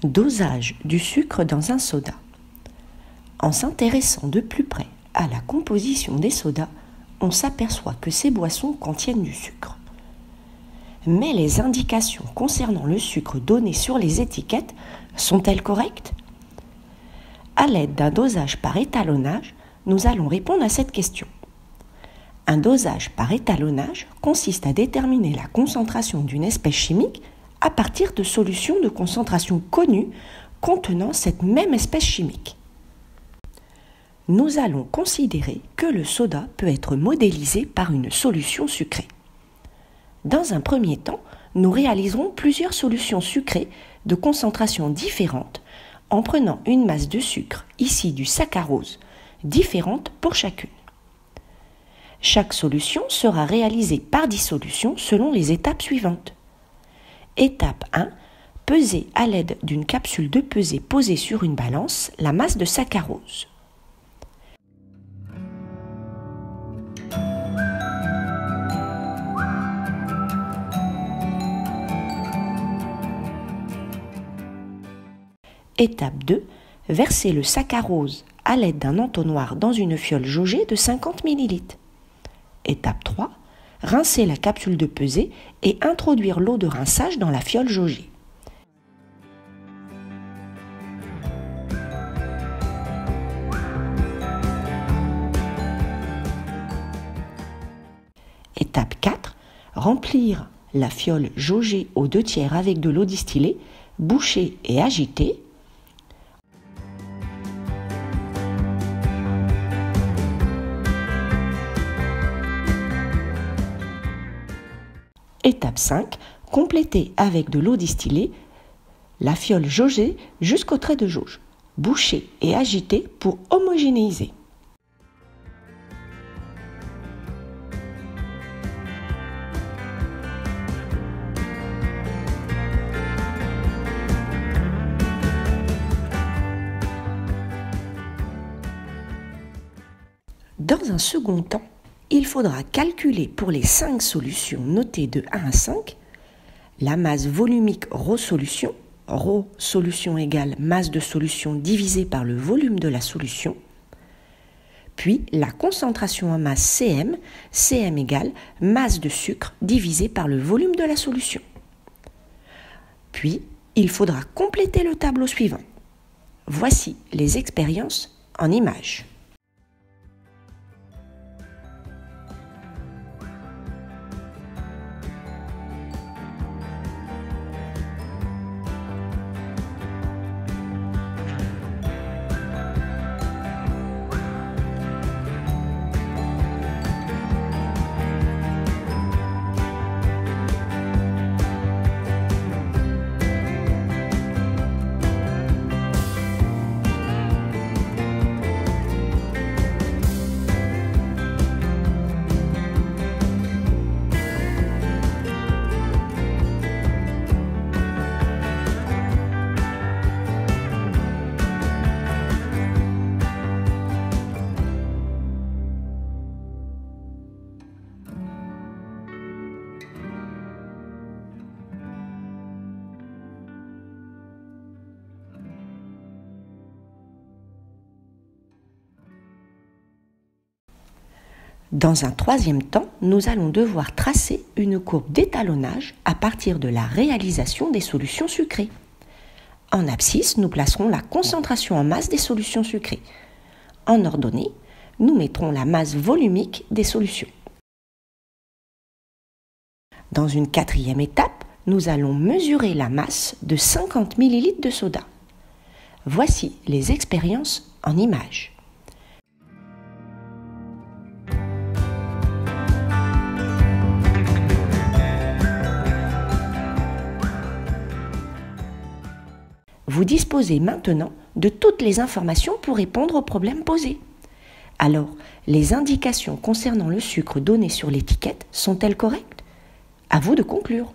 Dosage du sucre dans un soda. En s'intéressant de plus près à la composition des sodas, on s'aperçoit que ces boissons contiennent du sucre. Mais les indications concernant le sucre données sur les étiquettes sont-elles correctes ? À l'aide d'un dosage par étalonnage, nous allons répondre à cette question. Un dosage par étalonnage consiste à déterminer la concentration d'une espèce chimique à partir de solutions de concentration connues contenant cette même espèce chimique. Nous allons considérer que le soda peut être modélisé par une solution sucrée. Dans un premier temps, nous réaliserons plusieurs solutions sucrées de concentrations différentes en prenant une masse de sucre, ici du saccharose, différente pour chacune. Chaque solution sera réalisée par dissolution selon les étapes suivantes. Étape 1. Peser à l'aide d'une capsule de pesée posée sur une balance la masse de saccharose. Étape 2. Verser le saccharose à l'aide d'un entonnoir dans une fiole jaugée de 50 ml. Étape 3. Rincer la capsule de pesée et introduire l'eau de rinçage dans la fiole jaugée. Étape 4. Remplir la fiole jaugée aux 2/3 avec de l'eau distillée, boucher et agiter. Étape 5. Compléter avec de l'eau distillée la fiole jaugée jusqu'au trait de jauge. Boucher et agiter pour homogénéiser. Dans un second temps, il faudra calculer pour les 5 solutions notées de 1 à 5 la masse volumique ρ solution, ρ solution égale masse de solution divisée par le volume de la solution, puis la concentration en masse Cm, Cm égale masse de sucre divisée par le volume de la solution. Puis, il faudra compléter le tableau suivant. Voici les expériences en images. Dans un troisième temps, nous allons devoir tracer une courbe d'étalonnage à partir de la réalisation des solutions sucrées. En abscisse, nous placerons la concentration en masse des solutions sucrées. En ordonnée, nous mettrons la masse volumique des solutions. Dans une quatrième étape, nous allons mesurer la masse de 50 ml de soda. Voici les expériences en images. Vous disposez maintenant de toutes les informations pour répondre aux problèmes posés. Alors, les indications concernant le sucre données sur l'étiquette sont-elles correctes ? À vous de conclure.